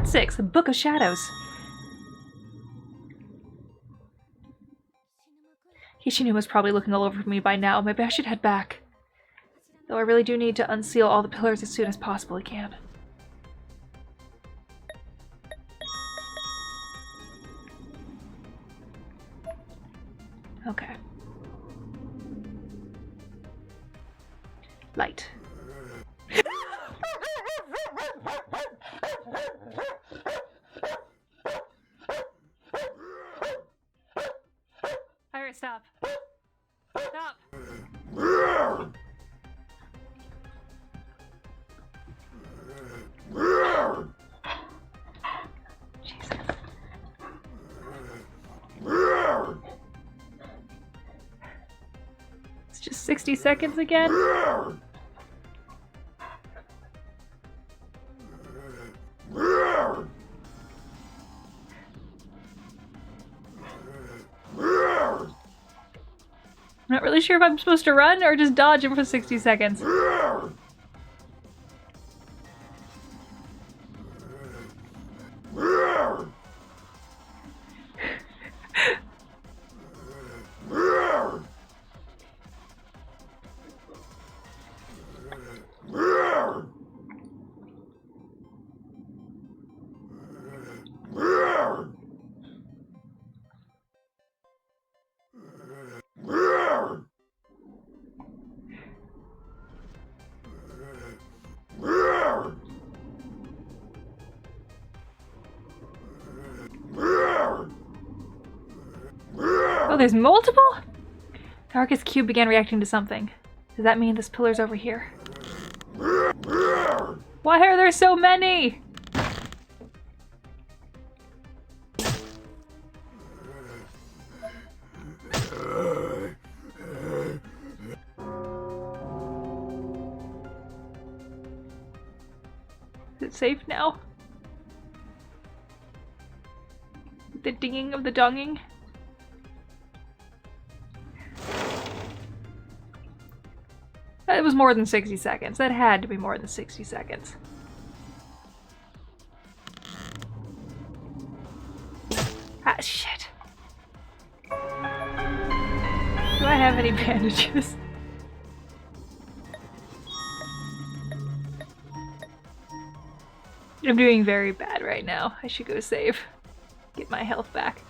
6, the Book of Shadows. Hishinuma's probably looking all over me by now. Maybe I should head back. Though I really do need to unseal all the pillars as soon as possible I can. Okay. Light. Alright, stop. Stop. Jesus. It's just 60 seconds again. I'm not really sure if I'm supposed to run or just dodge him for 60 seconds. Oh, there's multiple? The Arcus cube began reacting to something. Does that mean this pillar's over here? Why are there so many? Is it safe now? The dinging of the donging? It was more than 60 seconds. That had to be more than 60 seconds. Ah, shit. Do I have any bandages? I'm doing very bad right now. I should go save. Get my health back.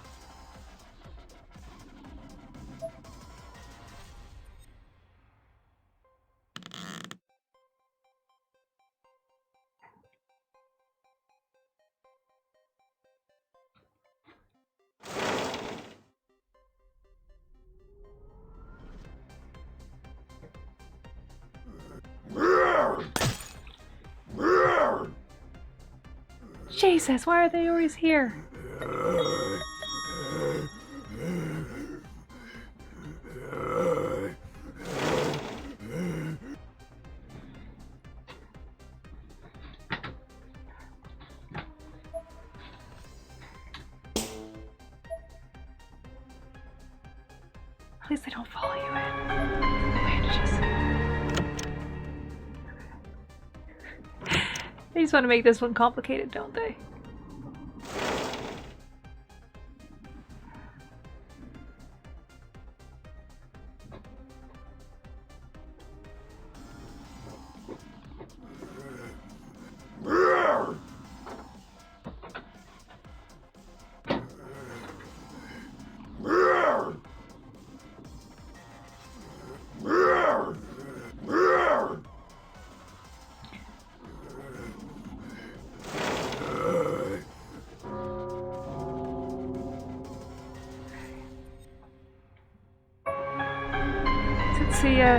Jesus, why are they always here? At least they don't follow you in. Bandages. They just want to make this one complicated, don't they?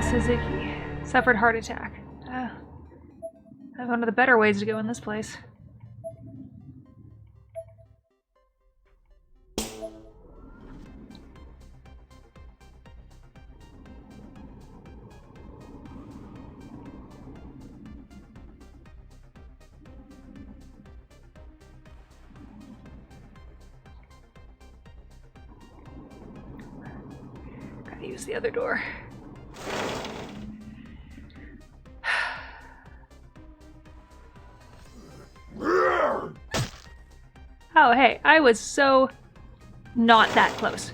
Suzuki suffered heart attack. That's one of the better ways to go in this place. Gotta use the other door. Oh, hey, I was so not that close.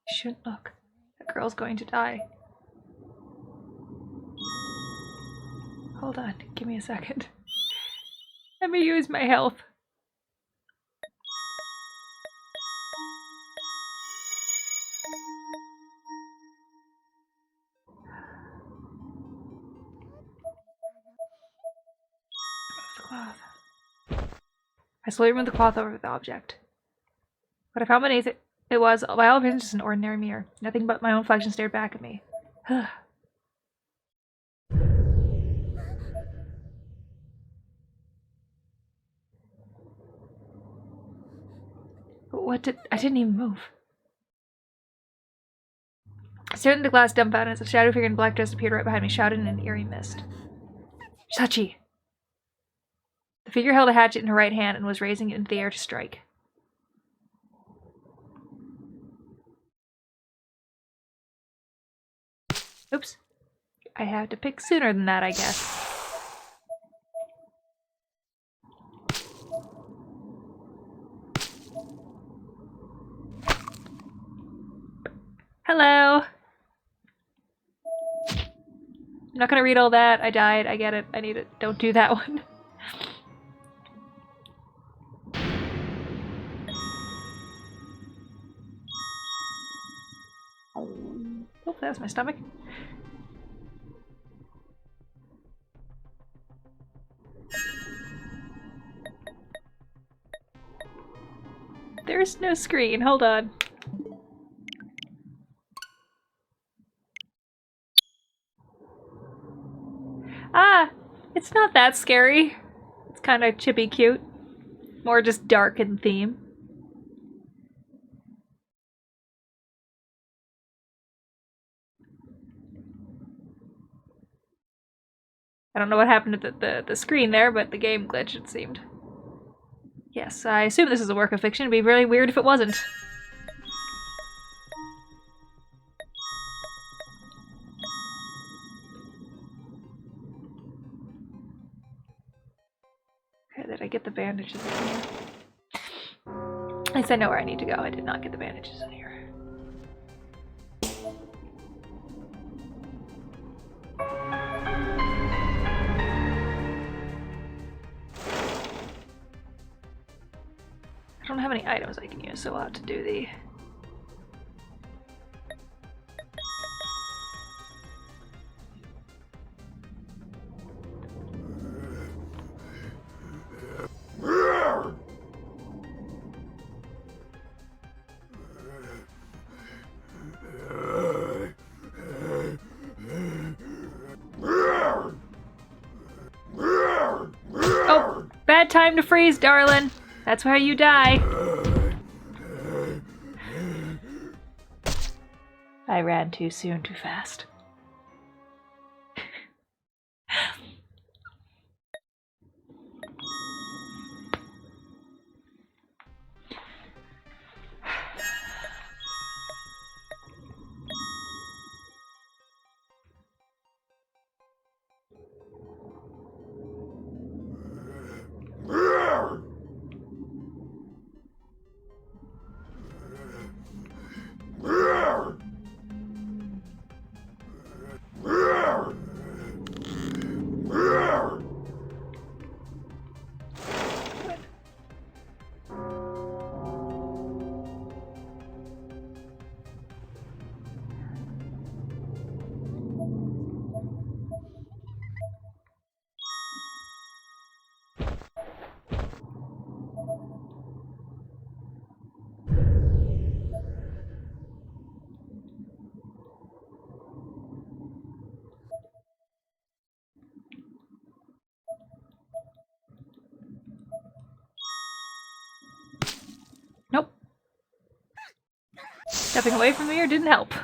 Shouldn't look. That girl's going to die. Hold on, give me a second. Let me use my health. The cloth. I slowly removed the cloth over the object. What I found beneath it was, by all appearances, just an ordinary mirror. Nothing but my own reflection stared back at me. I didn't even move. I stared into the glass dumbfounded as a shadow figure in black dress appeared right behind me, shouted in an eerie mist. Sachi! The figure held a hatchet in her right hand and was raising it into the air to strike. Oops. I had to pick sooner than that, I guess. Hello! I'm not gonna read all that. I died. I get it. I need it. Don't do that one. Oh, that's my stomach. There's no screen. Hold on. Ah! It's not that scary. It's kind of chippy cute. More just dark in theme. I don't know what happened to the screen there, but the game glitched, it seemed. Yes, I assume this is a work of fiction. It'd be really weird if it wasn't. Okay, did I get the bandages in here? At least I know where I need to go. I did not get the bandages in here. I don't have any items I can use, so I'll have to do the... Oh! Bad time to freeze, darling! That's how you die. I ran too soon, too fast. Nope. Stepping away from the mirror didn't help.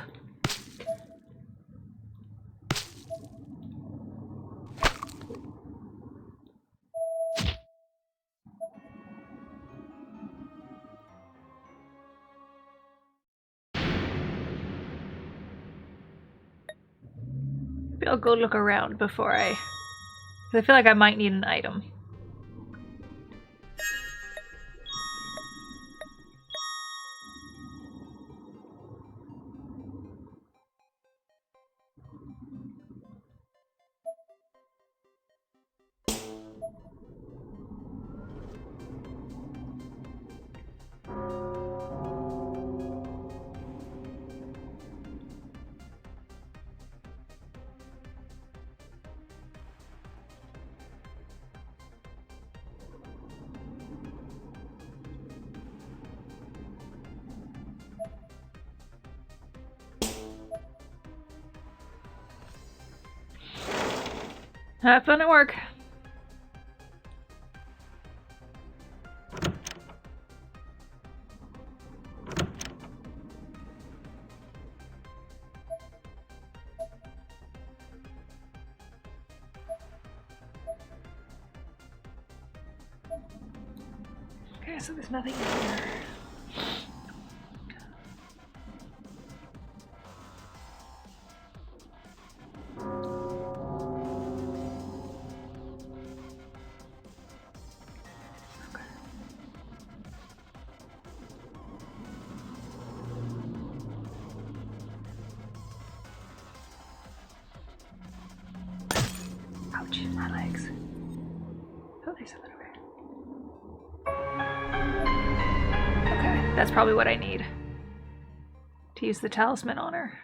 Maybe I'll go look around before I... 'cause I feel like I might need an item. Have fun at work. Okay, so there's nothing in here. Ouch, my legs. Oh, there's something over here. Okay, that's probably what I need to use the talisman on her.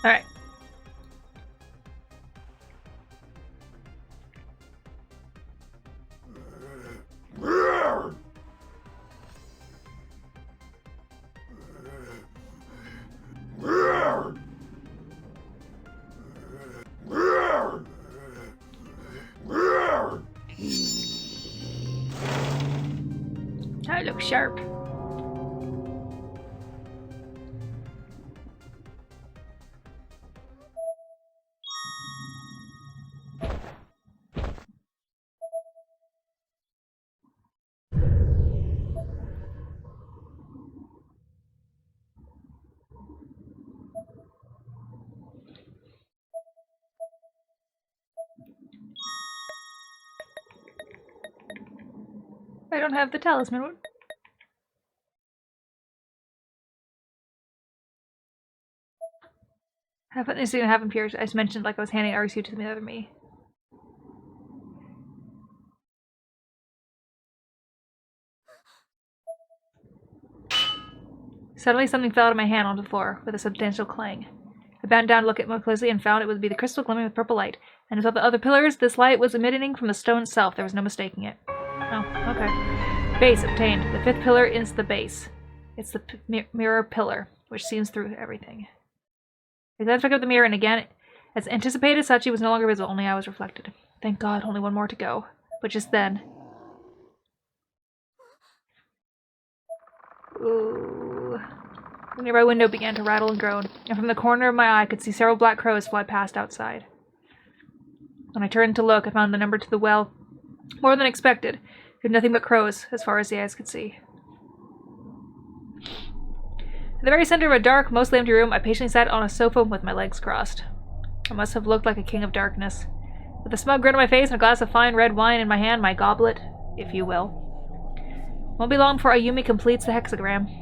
All right. I look sharp. I don't have the talisman. Haven't this gonna happen, Pierce? I just mentioned like I was handing RSU to the other me. Suddenly something fell out of my hand onto the floor with a substantial clang. I bent down to look at it more closely and found it would be the crystal glimmering with purple light. And without the other pillars, this light was emanating from the stone itself. There was no mistaking it. Oh, okay. Base obtained. The fifth pillar is the base. It's the mirror pillar, which sees through everything. I glanced back up the mirror, and again, as anticipated, Sachi was no longer visible, only I was reflected. Thank God, only one more to go. But just then... Ooh... The nearby window began to rattle and groan, and from the corner of my eye I could see several black crows fly past outside. When I turned to look, I found the number to the well more than expected. There were nothing but crows, as far as the eyes could see. In the very center of a dark, mostly empty room, I patiently sat on a sofa with my legs crossed. I must have looked like a king of darkness. With a smug grin on my face and a glass of fine red wine in my hand, my goblet, if you will. Won't be long before Ayumi completes the hexagram.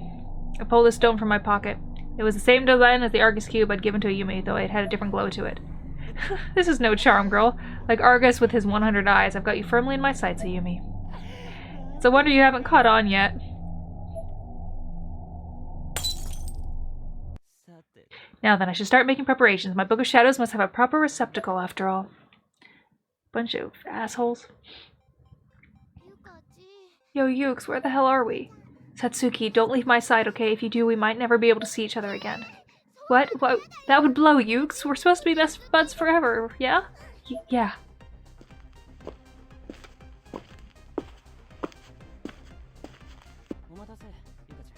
I pulled a stone from my pocket. It was the same design as the Argus cube I'd given to Ayumi, though it had a different glow to it. This is no charm, girl. Like Argus with his 100 eyes, I've got you firmly in my sights, Ayumi. It's a wonder you haven't caught on yet. Now then, I should start making preparations. My Book of Shadows must have a proper receptacle, after all. Bunch of assholes. Yo, Yukes, where the hell are we? Satsuki, don't leave my side, okay? If you do, we might never be able to see each other again. What? What? That would blow, Yukes. We're supposed to be best buds forever, yeah? Yeah.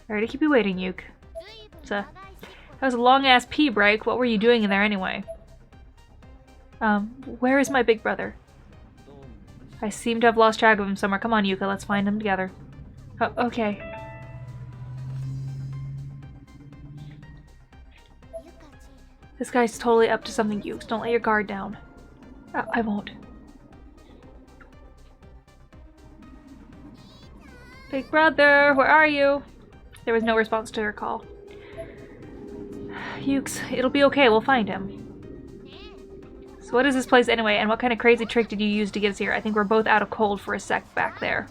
Sorry to keep you waiting, Yuke. It's a That was a long-ass pee break. What were you doing in there anyway? Where is my big brother? I seem to have lost track of him somewhere. Come on, Yuka, let's find him together. Oh, okay. This guy's totally up to something, Yuka. Don't let your guard down. I won't. Big brother, where are you? There was no response to her call. Ukes, it'll be okay, we'll find him. So what is this place anyway, and what kind of crazy trick did you use to get us here? I think we're both out of cold for a sec back there.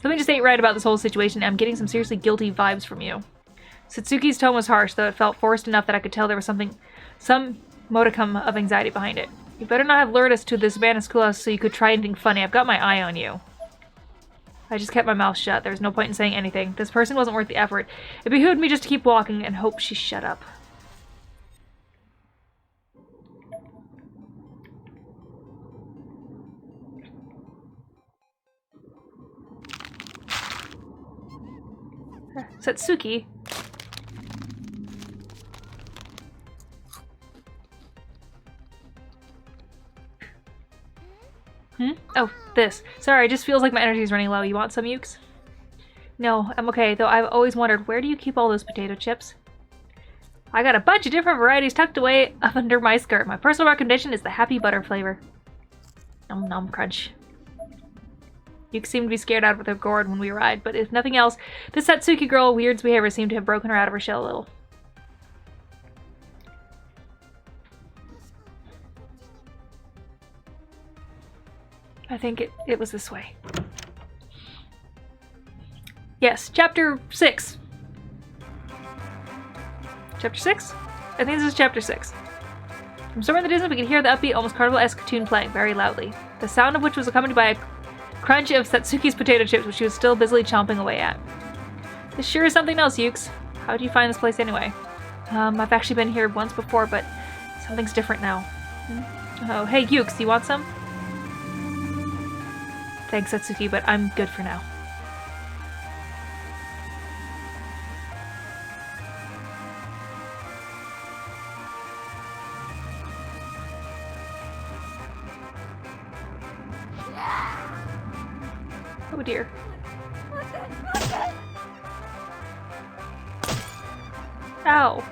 Something just ain't right about this whole situation. I'm getting some seriously guilty vibes from you. Satsuki's tone was harsh, though it felt forced enough that I could tell there was some modicum of anxiety behind it. You better not have lured us to this abandoned schoolhouse so you could try anything funny. I've got my eye on you. I just kept my mouth shut. There was no point in saying anything. This person wasn't worth the effort. It behooved me just to keep walking and hope she shut up. Satsuki? Oh, this. Sorry, it just feels like my energy is running low. You want some, Ukes? No, I'm okay, though I've always wondered, where do you keep all those potato chips? I got a bunch of different varieties tucked away up under my skirt. My personal recommendation is the happy butter flavor. Nom nom crunch. Yuka seemed to be scared out of her gourd when we arrived, but if nothing else, this Satsuki girl weird's behavior seemed to have broken her out of her shell a little. I think it was this way. Yes, chapter 6. Chapter 6? I think this is chapter 6. From somewhere in the distance, we could hear the upbeat, almost carnival-esque tune playing very loudly, the sound of which was accompanied by a crunch of Satsuki's potato chips, which she was still busily chomping away at. This sure is something else, Ukes. How did you find this place anyway? I've actually been here once before, but something's different now. Oh, hey, Ukes, you want some? Thanks, Satsuki, but I'm good for now. Oh dear. Ow.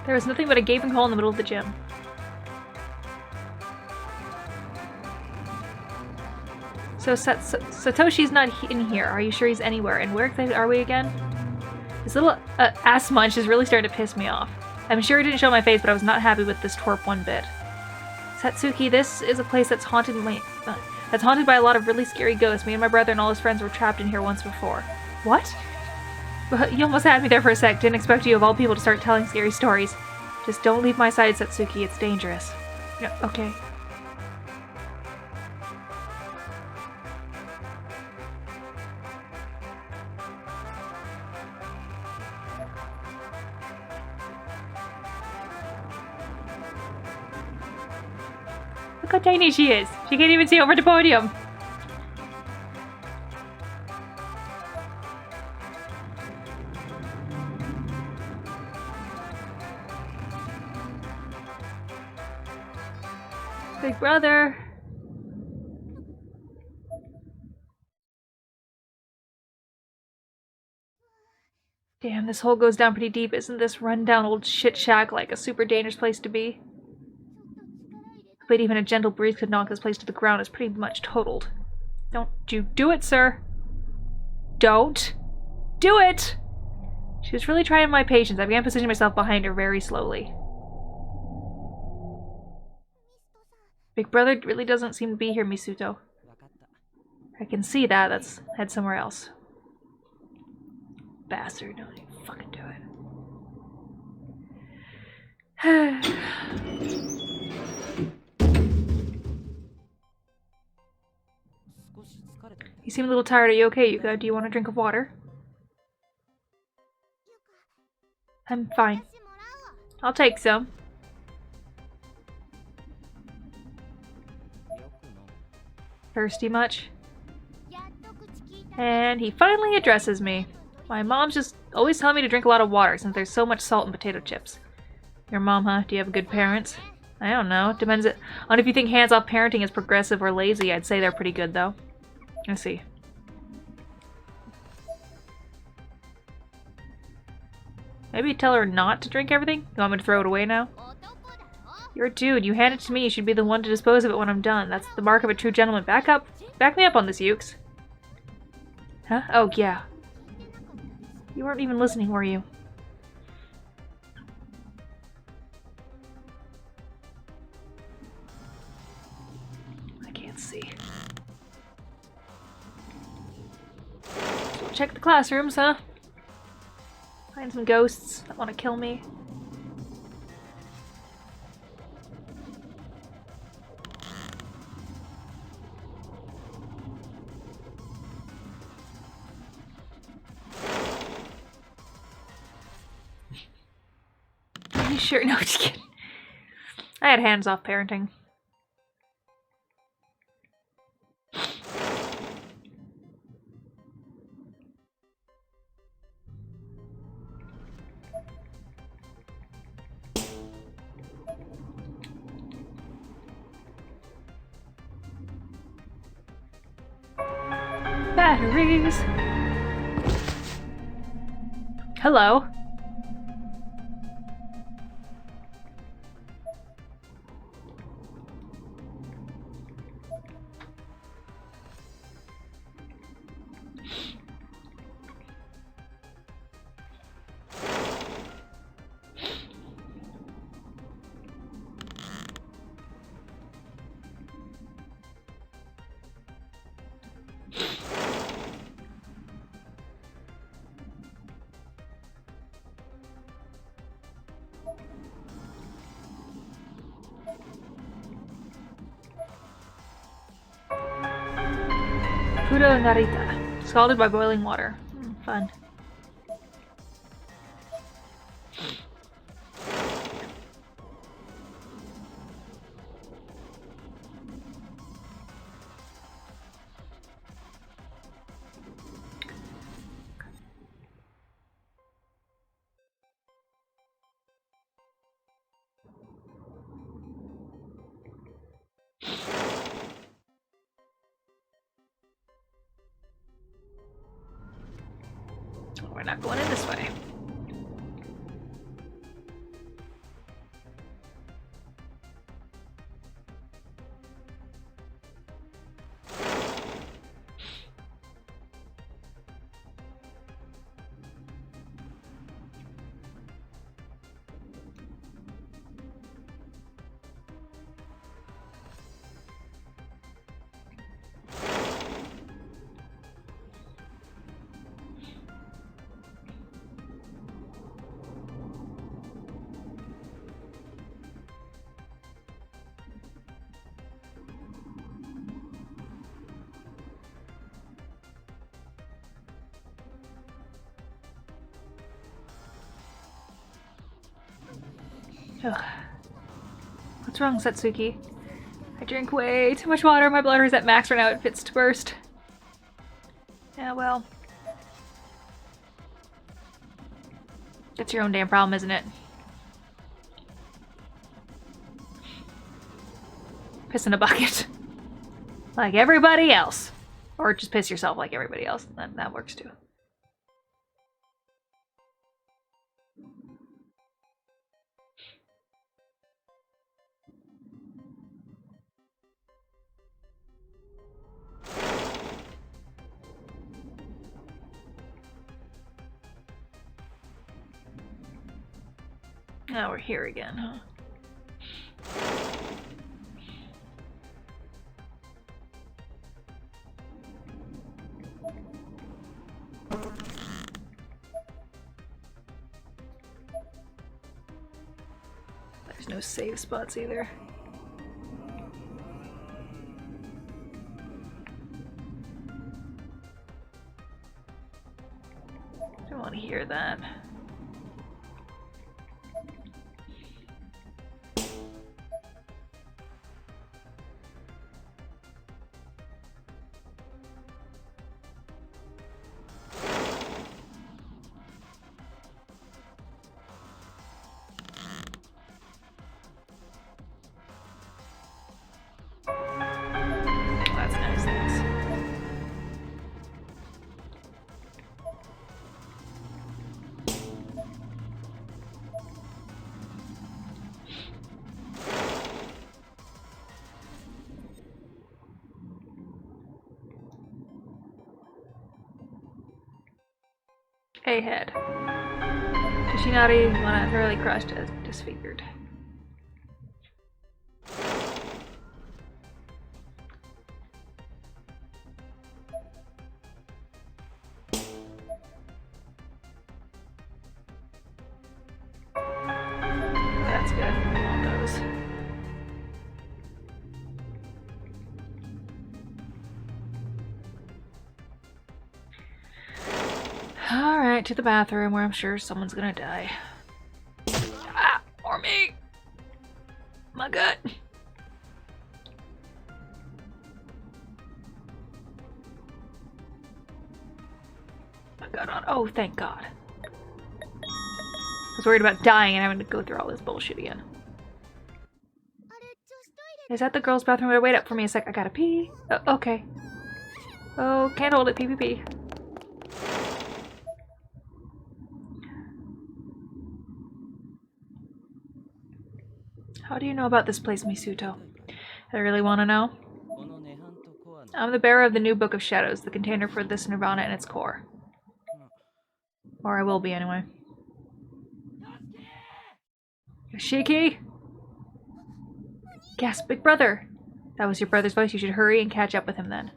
There was nothing but a gaping hole in the middle of the gym. So Satoshi's not in here. Are you sure he's anywhere? And where exactly are we again? This little ass munch is really starting to piss me off. I'm sure it didn't show my face, but I was not happy with this twerp one bit. Satsuki, this is a place that's haunted by a lot of really scary ghosts. Me and my brother and all his friends were trapped in here once before. What? You almost had me there for a sec. Didn't expect you of all people to start telling scary stories. Just don't leave my side, Satsuki. It's dangerous. Yeah, okay. Look how tiny she is. She can't even see over the podium. Big brother. Damn, this hole goes down pretty deep. Isn't this rundown old shit shack like a super dangerous place to be? But even a gentle breeze could knock this place to the ground. It's pretty much totaled. Don't you do it, sir. Don't do it! She was really trying my patience. I began positioning myself behind her very slowly. Big brother really doesn't seem to be here, Misuto. I can see that. Let's head somewhere else. Bastard. Don't even fucking do it. You seem a little tired. Are you okay, Yuka? Do you want a drink of water? I'm fine. I'll take some. Thirsty much? And he finally addresses me. My mom's just always telling me to drink a lot of water since there's so much salt in potato chips. Your mom, huh? Do you have good parents? I don't know. It depends on if you think hands-off parenting is progressive or lazy. I'd say they're pretty good, though. Let's see. Maybe tell her not to drink everything? You want me to throw it away now? You're a dude. You hand it to me. You should be the one to dispose of it when I'm done. That's the mark of a true gentleman. Back up. Back me up on this, Ukes. Huh? Oh, yeah. You weren't even listening, were you? I can't see. So check the classrooms, huh? Find some ghosts that want to kill me. Are you sure? No, just kidding. I had hands-off parenting. Batteries! Hello. Fudo Narita. Scalded by boiling water. Fun. We're not going in this way. Ugh. What's wrong, Satsuki? I drink way too much water. My bladder is at max right now. It fits to burst. Yeah, well. That's your own damn problem, isn't it? Piss in a bucket. Like everybody else. Or just piss yourself like everybody else. That works too. Now we're here again, huh? There's no save spots either. Don't want to hear that. a head. Toshinari, Lana, thoroughly crushed and disfigured. That's good. All those. Alright, to the bathroom where I'm sure someone's gonna die. Ah! Or me! My gut! My gut on. Oh, thank God. I was worried about dying and having to go through all this bullshit again. Is that the girls' bathroom? Wait up for me a sec. I gotta pee. Oh, okay. Oh, can't hold it. Pee, pee, pee. How do you know about this place, Misuto? I really want to know. I'm the bearer of the new Book of Shadows, the container for this nirvana and its core. Or I will be, anyway. Yoshiki? Gasp, big brother! That was your brother's voice. You should hurry and catch up with him then.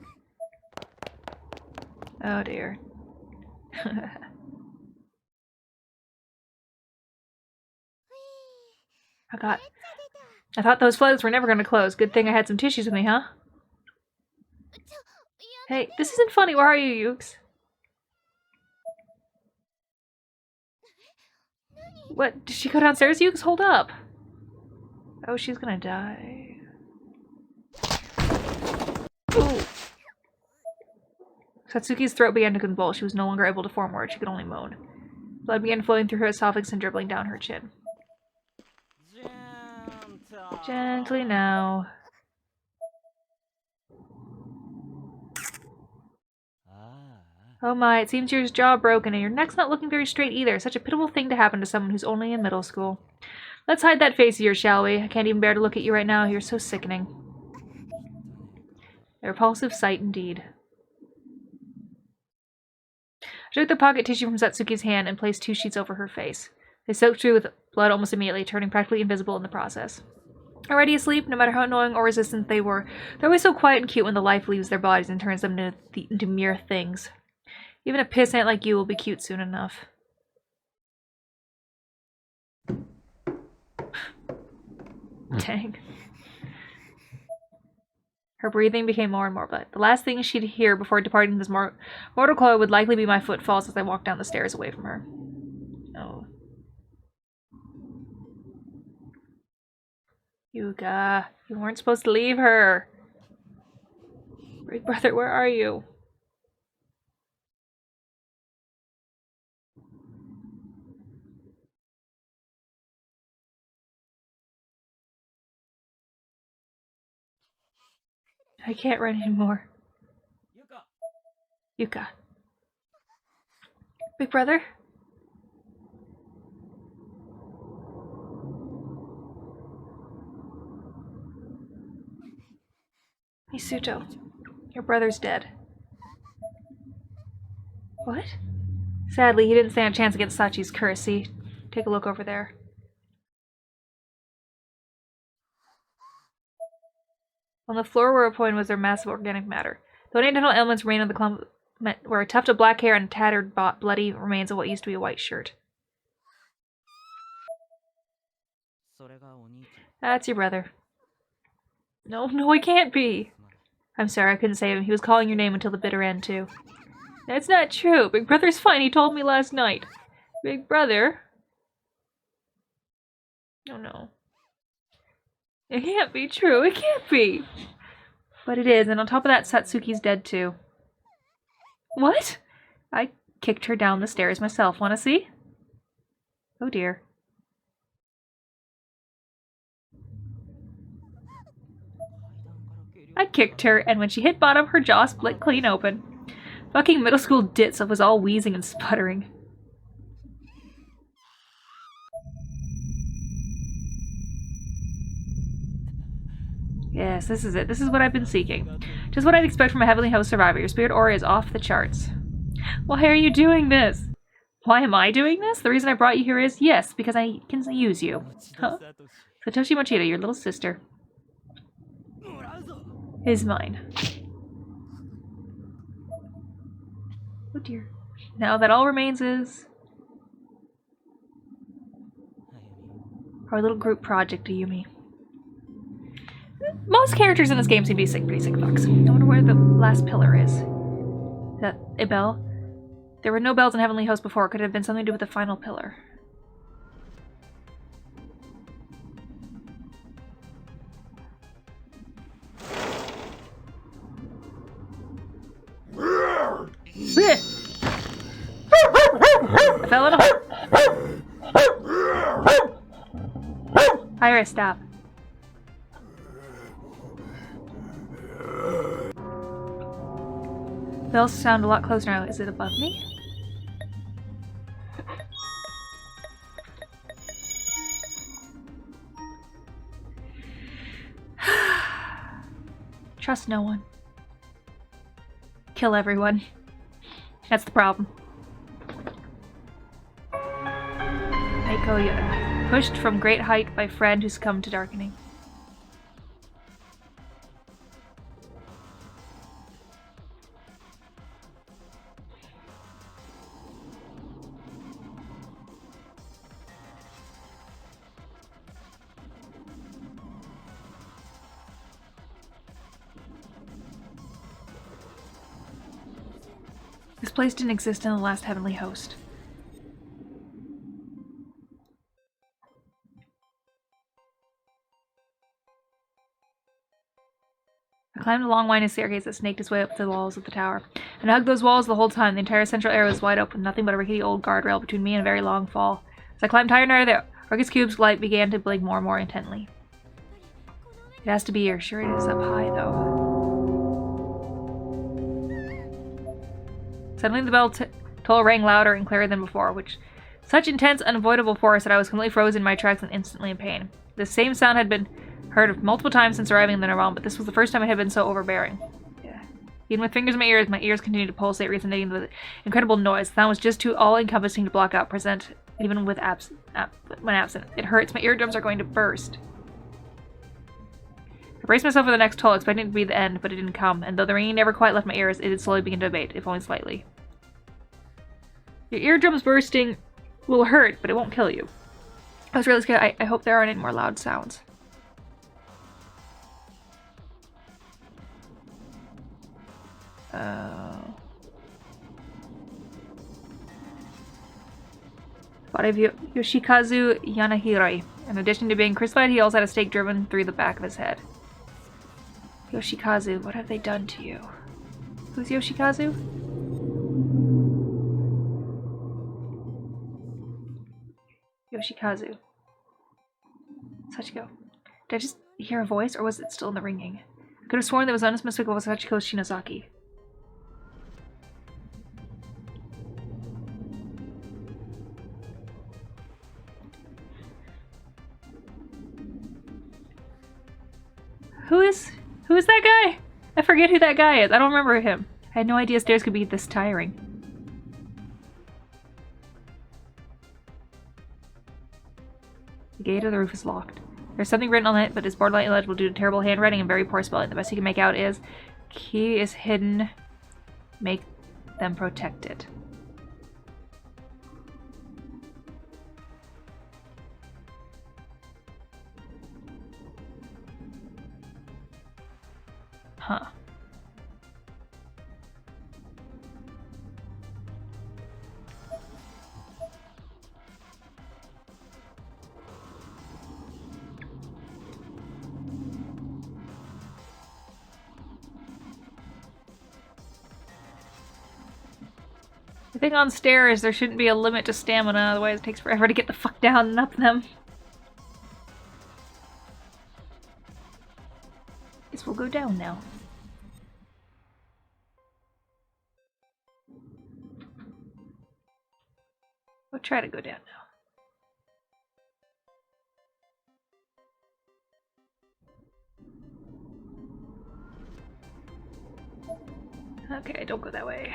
Oh dear. I thought those floats were never going to close. Good thing I had some tissues with me, huh? Hey, this isn't funny. Where are you, Yukes? What? Did she go downstairs, Yukes? Hold up. Oh, she's gonna die. Ooh. Satsuki's throat began to convulse. She was no longer able to form words. She could only moan. Blood began flowing through her esophagus and dribbling down her chin. Gently now. Oh my, it seems your jaw broken and your neck's not looking very straight either. Such a pitiful thing to happen to someone who's only in middle school. Let's hide that face of yours, shall we? I can't even bear to look at you right now. You're so sickening. A repulsive sight indeed. I took the pocket tissue from Satsuki's hand and placed 2 sheets over her face. They soaked through with blood almost immediately, turning practically invisible in the process. Already asleep, no matter how annoying or resistant they were, they're always so quiet and cute when the life leaves their bodies and turns them into mere things. Even a pissant like you will be cute soon enough. Dang. Her breathing became more and more, but the last thing she'd hear before departing this mortal coil would likely be my footfalls as I walked down the stairs away from her. Oh. Yuga, you weren't supposed to leave her. Big brother, where are you? I can't run anymore. Yuka. Big brother? Misuto, your brother's dead. What? Sadly, he didn't stand a chance against Sachi's curse. See? Take a look over there. On the floor where a point was their massive organic matter. The only internal elements remained on the clump were a tuft of black hair and tattered, bloody remains of what used to be a white shirt. That's your brother. No, it can't be. I'm sorry, I couldn't save him. He was calling your name until the bitter end, too. That's not true. Big brother's fine. He told me last night. Big brother? Oh, no. It can't be true. It can't be. But it is, and on top of that, Satsuki's dead too. What? I kicked her down the stairs myself. Want to see? Oh dear. I kicked her, and when she hit bottom, her jaw split clean open. Fucking middle school ditz was all wheezing and sputtering. Yes, this is it. This is what I've been seeking. Just what I'd expect from a Heavenly Host survivor. Your spirit aura is off the charts. Why are you doing this? Why am I doing this? The reason I brought you here is, yes, because I can use you. Huh? Satoshi Mochida, your little sister, is mine. Oh dear. Now that all remains is our little group project, Ayumi. Most characters in this game seem to be pretty sick fucks. I wonder where the last pillar is. Is that a bell? There were no bells in Heavenly Host before. Could it have been something to do with the final pillar? I fell in a hole. Iris, stop. Bells sound a lot closer now. Is it above me? Trust no one. Kill everyone. That's the problem. Eiko Yoda. Pushed from great height by friend who succumbed to darkening. This place didn't exist in the last Heavenly Host. I climbed a long winding staircase that snaked its way up to the walls of the tower. And I hugged those walls the whole time. The entire central area was wide open, nothing but a rickety old guardrail between me and a very long fall. As I climbed higher and higher, the Argus Cube's light began to blink more and more intently. It has to be here. Sure it is up high, though. Suddenly the bell toll rang louder and clearer than before, which such intense, unavoidable force that I was completely frozen in my tracks and instantly in pain. The same sound had been heard multiple times since arriving in the Nirvana, but this was the first time it had been so overbearing. Yeah. Even with fingers in my ears continued to pulsate, resonating with incredible noise. The sound was just too all-encompassing to block out, present, even with when absent. It hurts. My eardrums are going to burst. I braced myself for the next toll, expecting it to be the end, but it didn't come, and though the ringing never quite left my ears, it did slowly begin to abate, if only slightly. Your eardrums bursting will hurt, but it won't kill you. I was really scared. I hope there aren't any more loud sounds. Body of Yoshikazu Yanahiro. In addition to being crucified, he also had a stake driven through the back of his head. Yoshikazu, what have they done to you? Who's Yoshikazu? Yoshikazu. Sachiko. Did I just hear a voice, or was it still in the ringing? I could have sworn that was unmistakable Sachiko Shinozaki. Who is that guy? I forget who that guy is. I don't remember him. I had no idea stairs could be this tiring. The gate of the roof is locked. There's something written on it, but it's borderline illegible due to terrible handwriting and very poor spelling. The best you can make out is, key is hidden. Make them protected. Huh. I think on stairs there shouldn't be a limit to stamina, otherwise it takes forever to get the fuck down and up them. Guess we'll go down now. We'll try to go down now. Okay, don't go that way.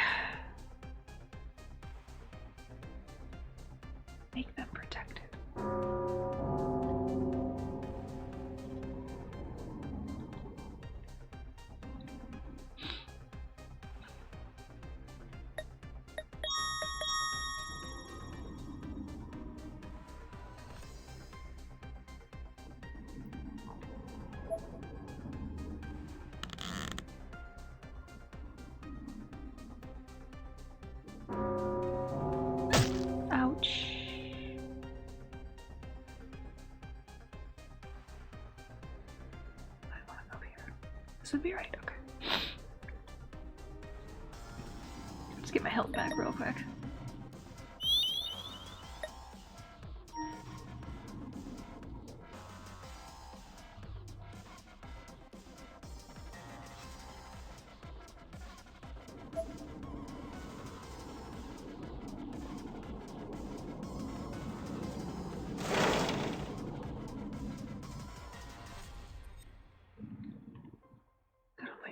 this would be right. Okay. Let's get my health back real quick.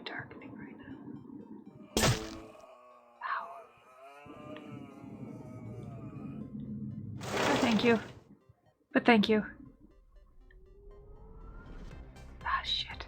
Darkening right now. Ow. But thank you. But thank you. Ah, shit.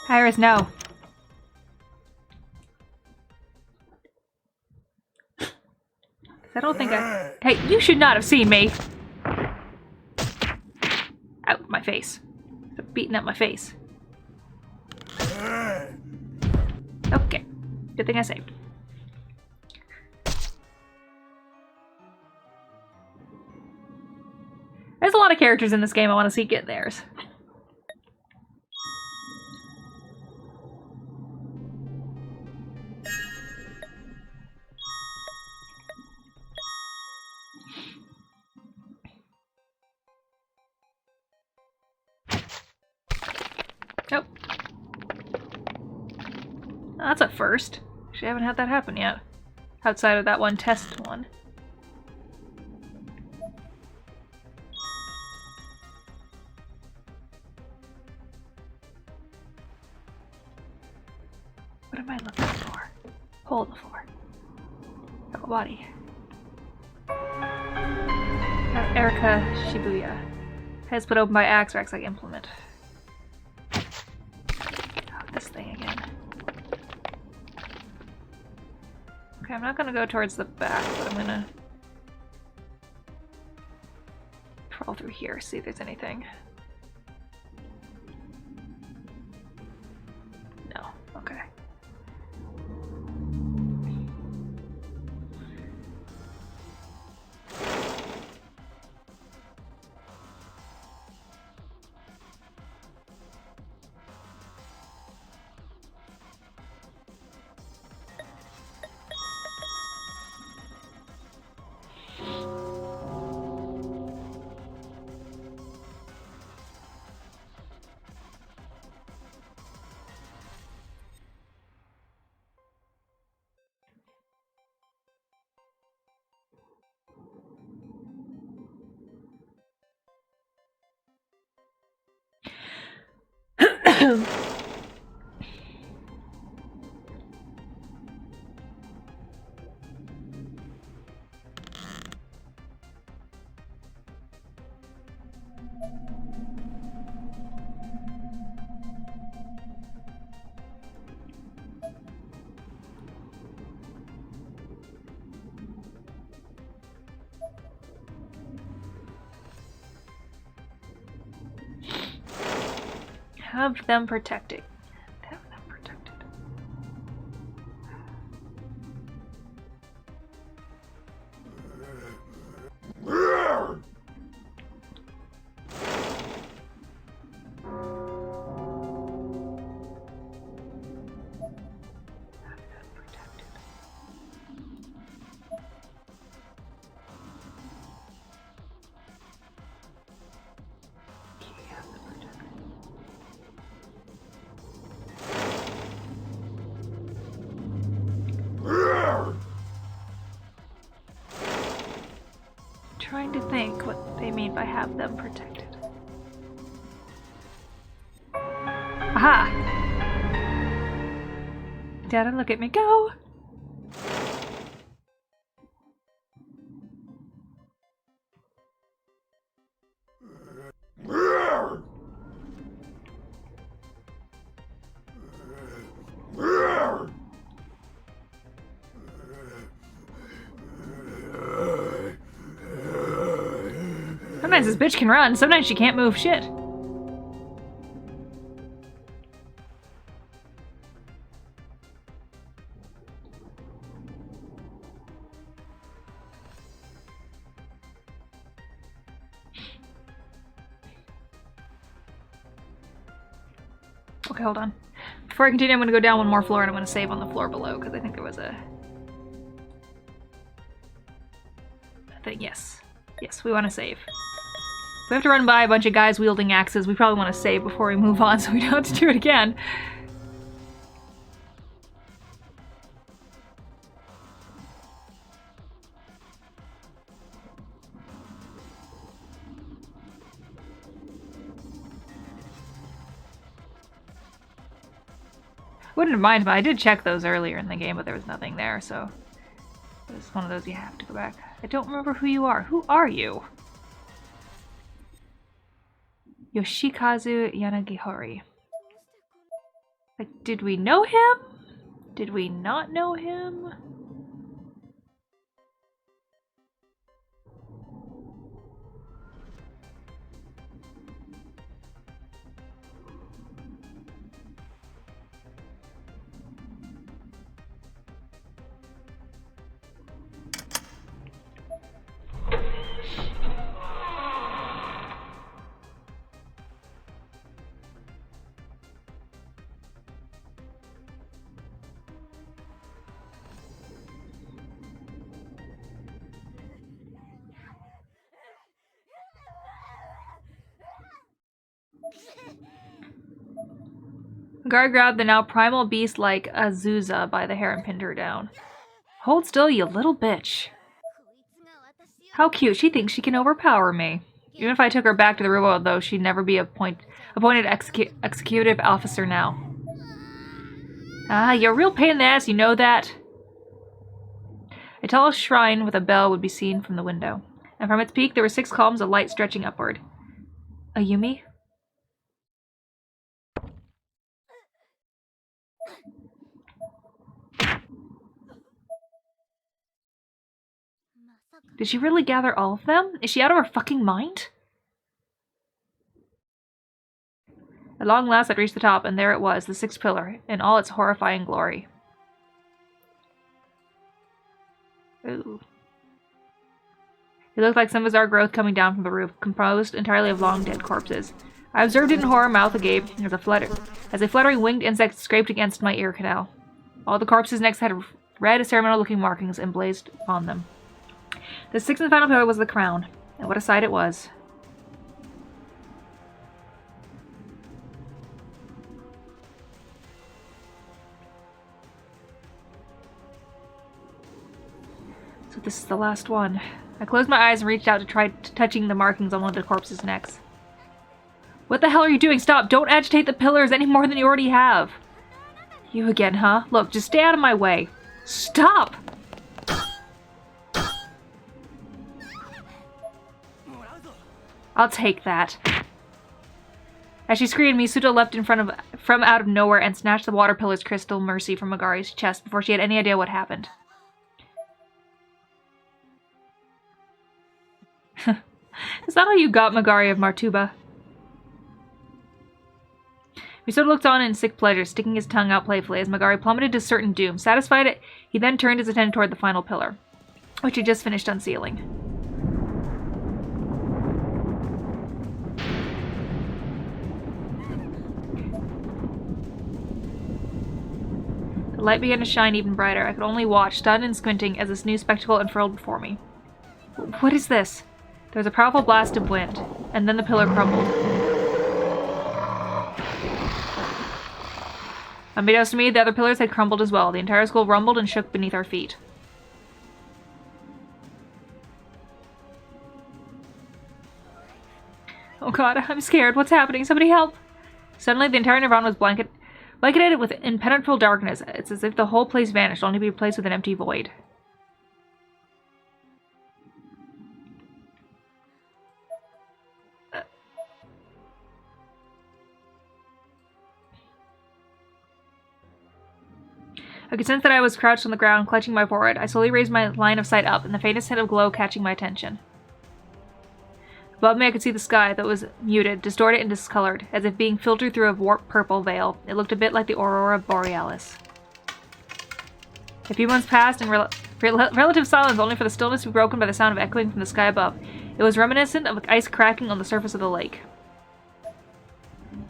Iris, no. I don't think I... Hey, you should not have seen me! Out my face. Stop beating up my face. Okay. Good thing I saved. There's a lot of characters in this game I want to see get theirs. Nope. That's a first. Actually, I haven't had that happen yet. Outside of that one test one. What am I looking for? Hole in the floor. Oh, a body. Erica Shibuya. Head split open by axe or axe-like implement. This thing again. Okay, I'm not gonna go towards the back, but I'm gonna crawl through here, see if there's anything. No, okay. Have them protected. Have them protected. Trying to think what they mean by have them protected. Aha! Dada, look at me go! Sometimes this bitch can run, sometimes she can't move shit. Okay, hold on. Before I continue, I'm going to go down one more floor and I'm going to save on the floor below because I think there was a thing. Yes. Yes, we want to save. If we have to run by a bunch of guys wielding axes, we probably want to save before we move on so we don't have to do it again. Wouldn't have minded, but I did check those earlier in the game, but there was nothing there, so it's one of those you have to go back. I don't remember who you are. Who are you? Yoshikazu Yanagihori. Like, did we know him? Did we not know him? The guard grabbed the now primal beast like Azusa by the hair and pinned her down. Hold still, you little bitch. How cute, she thinks she can overpower me. Even if I took her back to the real world, though, she'd never be appointed executive officer now. Ah, you're a real pain in the ass, you know that? A tall shrine with a bell would be seen from the window, and from its peak there were 6 columns of light stretching upward. Ayumi? Did she really gather all of them? Is she out of her fucking mind? At long last I'd reached the top, and there it was, the 6th pillar, in all its horrifying glory. Ooh. It looked like some bizarre growth coming down from the roof, composed entirely of long dead corpses. I observed it in horror, mouth agape, as a fluttering winged insect scraped against my ear canal. All the corpses' necks had red, ceremonial-looking markings emblazoned on them. The 6th and final pillar was the crown, and what a sight it was. So this is the last one. I closed my eyes and reached out to try touching the markings on one of the corpses' necks. What the hell are you doing? Stop! Don't agitate the pillars any more than you already have! You again, huh? Look, just stay out of my way. Stop! I'll take that. As she screamed, Misuto leapt from out of nowhere and snatched the water pillar's crystal mercy from Magari's chest before she had any idea what happened. Is that all you got, Magari of Martuba? Misuto looked on in sick pleasure, sticking his tongue out playfully as Magari plummeted to certain doom. Satisfied, he then turned his attention toward the final pillar, which he just finished unsealing. The light began to shine even brighter. I could only watch, stunned and squinting, as this new spectacle unfurled before me. What is this? There was a powerful blast of wind, and then the pillar crumbled. Unbeknownst to me, the other pillars had crumbled as well. The entire school rumbled and shook beneath our feet. Oh god, I'm scared. What's happening? Somebody help! Suddenly, the entire Nirvana was blanketed Blanketed with impenetrable darkness, it's as if the whole place vanished, only to be replaced with an empty void. I could sense that I was crouched on the ground, clutching my forehead. I slowly raised my line of sight up, and the faintest hint of glow catching my attention. Above me I could see the sky, though it was muted, distorted and discolored, as if being filtered through a warped purple veil. It looked a bit like the Aurora Borealis. A few months passed in relative silence, only for the stillness to be broken by the sound of echoing from the sky above. It was reminiscent of ice cracking on the surface of the lake.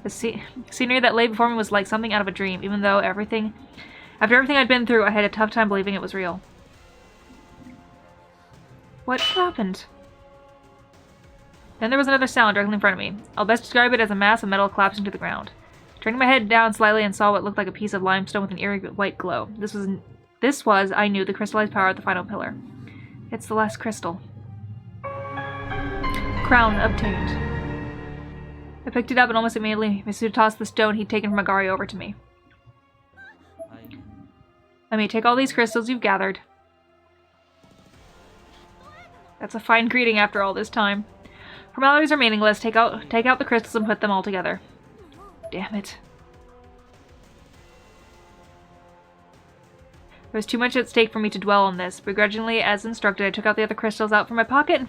The scenery that lay before me was like something out of a dream, even though after everything I'd been through, I had a tough time believing it was real. What happened? Then there was another sound directly in front of me. I'll best describe it as a mass of metal collapsing to the ground. Turning my head down slightly and saw what looked like a piece of limestone with an eerie white glow. This was, I knew, the crystallized power of the final pillar. It's the last crystal. Crown obtained. I picked it up and almost immediately Masuda tossed the stone he'd taken from Magari over to me. Let me take all these crystals you've gathered. That's a fine greeting after all this time. Formalities are meaningless. Take out the crystals and put them all together. Damn it. There was too much at stake for me to dwell on this. Begrudgingly, as instructed, I took out the other crystals out from my pocket.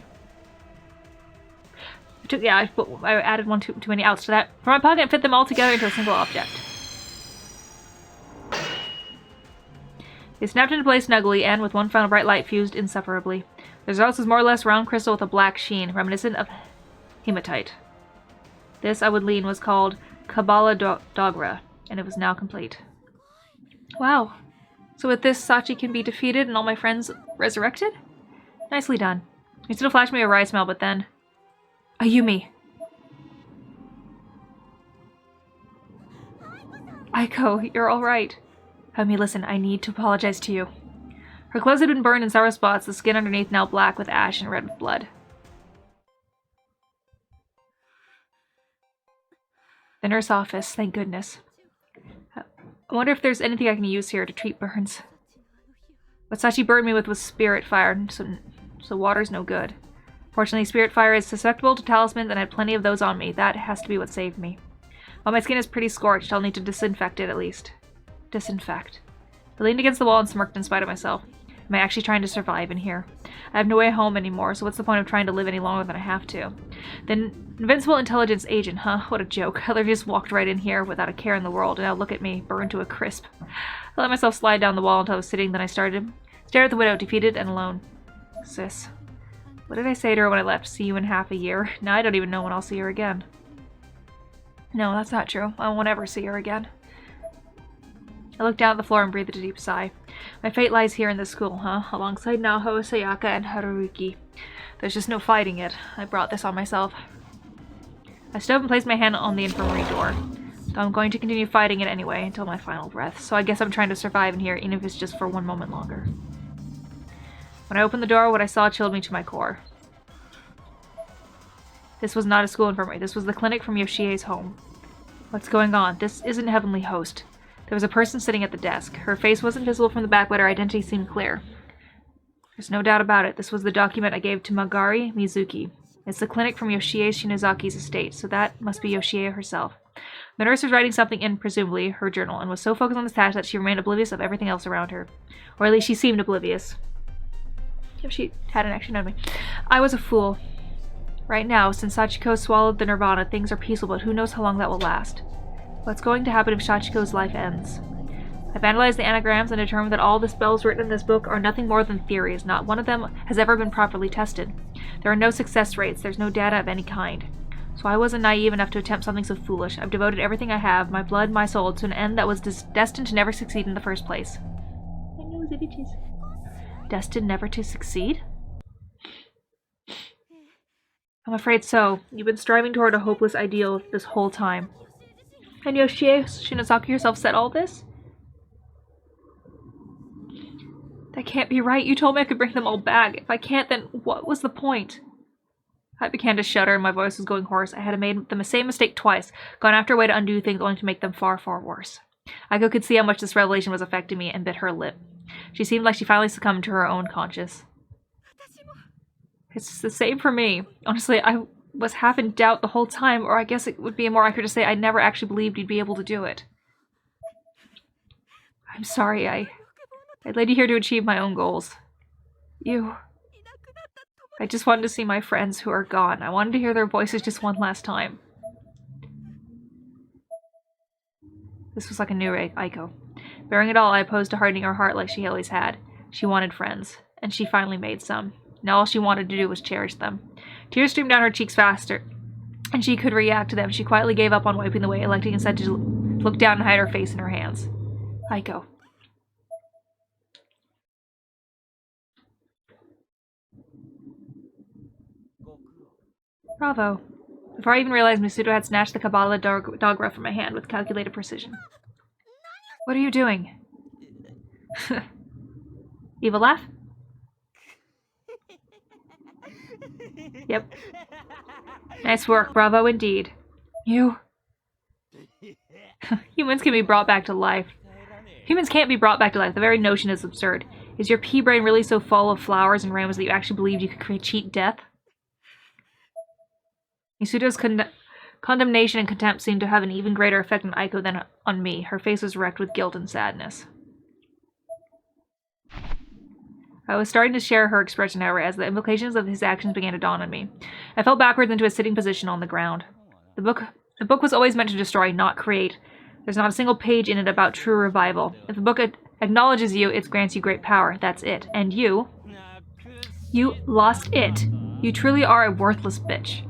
I added one too many outs to that. From my pocket and fit them all together into a single object. They snapped into place snugly and, with one final bright light, fused insufferably. The result was more or less round crystal with a black sheen, reminiscent of hematite. This, I would lean, was called Kabbalah Dogra, and it was now complete. Wow. So with this, Sachi can be defeated and all my friends resurrected? Nicely done. He still flashed me a wry smile, but then... Ayumi! Aiko, you're alright. Ayumi, listen, I need to apologize to you. Her clothes had been burned in several spots, the skin underneath now black with ash and red with blood. The nurse office, thank goodness. I wonder if there's anything I can use here to treat burns. What Sachi burned me with was spirit fire, so water's no good. Fortunately, spirit fire is susceptible to talismans and I had plenty of those on me. That has to be what saved me. While my skin is pretty scorched, I'll need to disinfect it at least. Disinfect. I leaned against the wall and smirked in spite of myself. Am I actually trying to survive in here? I have no way home anymore, so what's the point of trying to live any longer than I have to? The invincible intelligence agent, huh? What a joke. I literally just walked right in here without a care in the world, and now look at me, burned to a crisp. I let myself slide down the wall until I was sitting, then I stared at the window, defeated and alone. Sis. What did I say to her when I left? See you in half a year? Now I don't even know when I'll see her again. No, that's not true. I won't ever see her again. I looked down at the floor and breathed a deep sigh. My fate lies here in this school, huh? Alongside Naho, Sayaka, and Haruki. There's just no fighting it. I brought this on myself. I stood up and placed my hand on the infirmary door. Though I'm going to continue fighting it anyway, until my final breath. So I guess I'm trying to survive in here, even if it's just for one moment longer. When I opened the door, what I saw chilled me to my core. This was not a school infirmary. This was the clinic from Yoshie's home. What's going on? This isn't Heavenly Host. There was a person sitting at the desk. Her face wasn't visible from the back, but her identity seemed clear. There's no doubt about it. This was the document I gave to Magari Mizuki. It's the clinic from Yoshie Shinozaki's estate, so that must be Yoshie herself. The nurse was writing something in, presumably, her journal, and was so focused on this task that she remained oblivious of everything else around her. Or at least she seemed oblivious. If she hadn't actually known me. I was a fool. Right now, since Sachiko swallowed the Nirvana, things are peaceful, but who knows how long that will last. What's going to happen if Sachiko's life ends? I've analyzed the anagrams and determined that all the spells written in this book are nothing more than theories. Not one of them has ever been properly tested. There are no success rates. There's no data of any kind. So I wasn't naive enough to attempt something so foolish. I've devoted everything I have, my blood, my soul, to an end that was destined to never succeed in the first place. I knew it was bitches. Destined never to succeed? I'm afraid so. You've been striving toward a hopeless ideal this whole time. And Yoshie Shinozaki herself said all this? That can't be right. You told me I could bring them all back. If I can't, then what was the point? I began to shudder and my voice was going hoarse. I had made the same mistake twice, gone after a way to undo things only to make them far, far worse. Aiko could see how much this revelation was affecting me and bit her lip. She seemed like she finally succumbed to her own conscience. It's the same for me. Honestly, I was half in doubt the whole time, or I guess it would be more accurate to say I never actually believed you'd be able to do it. I'm sorry, I led you here to achieve my own goals. I just wanted to see my friends who are gone. I wanted to hear their voices just one last time. This was like a new Aiko. Bearing it all, I opposed to hardening her heart like she always had. She wanted friends, and she finally made some. Now all she wanted to do was cherish them. Tears streamed down her cheeks faster, and she could react to them. She quietly gave up on wiping them away, electing instead to look down and hide her face in her hands. Aiko. Bravo. Before I even realized, Misuto had snatched the Kabbalah dog ruff from my hand with calculated precision. What are you doing? Evil laugh? Yep. Nice work, bravo indeed. You... Humans can be brought back to life. Humans can't be brought back to life. The very notion is absurd. Is your pea brain really so full of flowers and rainbows that you actually believed you could cheat death? Misuto's condemnation and contempt seemed to have an even greater effect on Aiko than on me. Her face was wrecked with guilt and sadness. I was starting to share her expression, however, as the implications of his actions began to dawn on me. I fell backwards into a sitting position on the ground. The book was always meant to destroy, not create. There's not a single page in it about true revival. If the book acknowledges you, it grants you great power. That's it. And you lost it. You truly are a worthless bitch.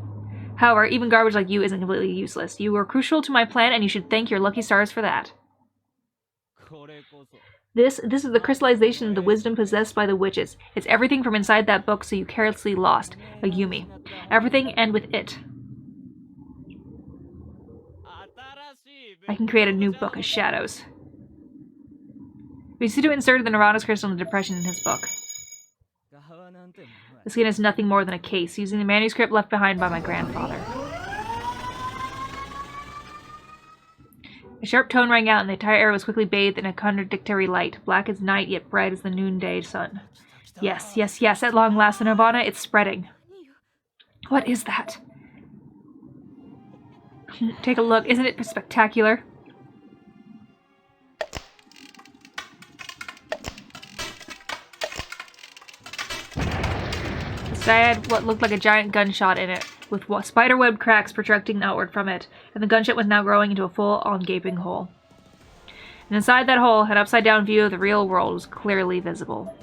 However, even garbage like you isn't completely useless. You were crucial to my plan, and you should thank your lucky stars for that. This is the crystallization of the wisdom possessed by the witches. It's everything from inside that book, so you carelessly lost, a Yumi. Everything, and with it. I can create a new book of shadows. Misuto inserted the Nirvana's crystal and the depression in his book. The skin is nothing more than a case, using the manuscript left behind by my grandfather. A sharp tone rang out, and the entire air was quickly bathed in a contradictory light, black as night, yet bright as the noonday sun. Yes, yes, yes, at long last, the Nirvana, it's spreading. What is that? Take a look, isn't it spectacular? The sky had what looked like a giant gunshot in it, with spiderweb cracks projecting outward from it, and the gunshot was now growing into a full-on gaping hole. And inside that hole, an upside-down view of the real world was clearly visible.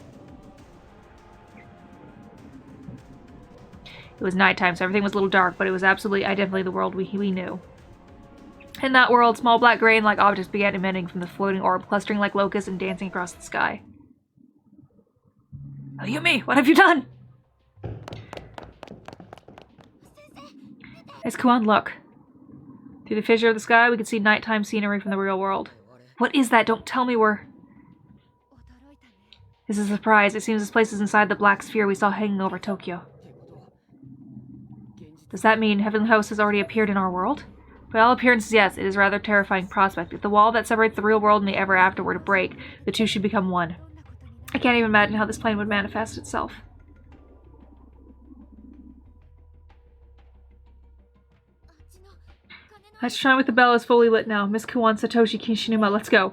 It was nighttime, so everything was a little dark, but it was identically the world we knew. In that world, small black grain-like objects began emitting from the floating orb, clustering like locusts and dancing across the sky. Oh, Yumi, what have you done? It's Kuan, look. Through the fissure of the sky, we could see nighttime scenery from the real world. What is that? Don't tell me we're... This is a surprise. It seems this place is inside the black sphere we saw hanging over Tokyo. Does that mean Heavenly Host has already appeared in our world? By all appearances, yes. It is a rather terrifying prospect. If the wall that separates the real world and the ever after were to break, the two should become one. I can't even imagine how this plane would manifest itself. That shrine with the bell is fully lit now. Miss Kuan, Satoshi, Kishinuma, let's go.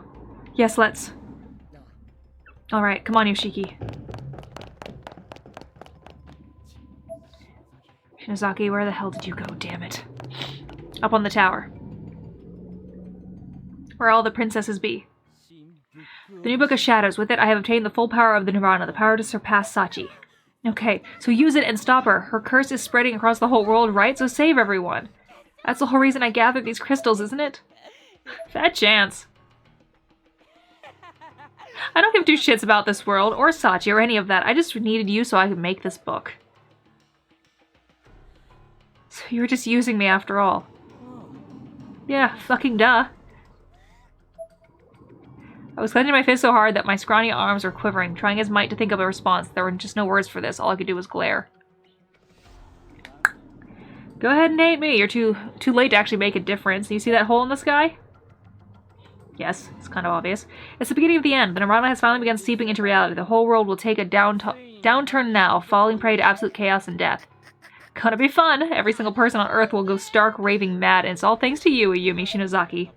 Yes, let's. Alright, come on, Yoshiki. Shinozaki, where the hell did you go, damn it? Up on the tower. Where all the princesses be. The new book of shadows. With it, I have obtained the full power of the Nirvana, the power to surpass Sachi. Okay, so use it and stop her. Her curse is spreading across the whole world, right? So save everyone. That's the whole reason I gathered these crystals, isn't it? Fat chance. I don't give two shits about this world, or Sachi, or any of that. I just needed you so I could make this book. So you were just using me after all. Yeah, fucking duh. I was clenching my fist so hard that my scrawny arms were quivering, trying as might to think of a response. There were just no words for this. All I could do was glare. Go ahead and hate me. You're too late to actually make a difference. You see that hole in the sky? Yes, it's kind of obvious. It's the beginning of the end. The Nirvana has finally begun seeping into reality. The whole world will take a downturn now, falling prey to absolute chaos and death. Gonna be fun. Every single person on Earth will go stark raving mad, and it's all thanks to you, Ayumi Shinozaki.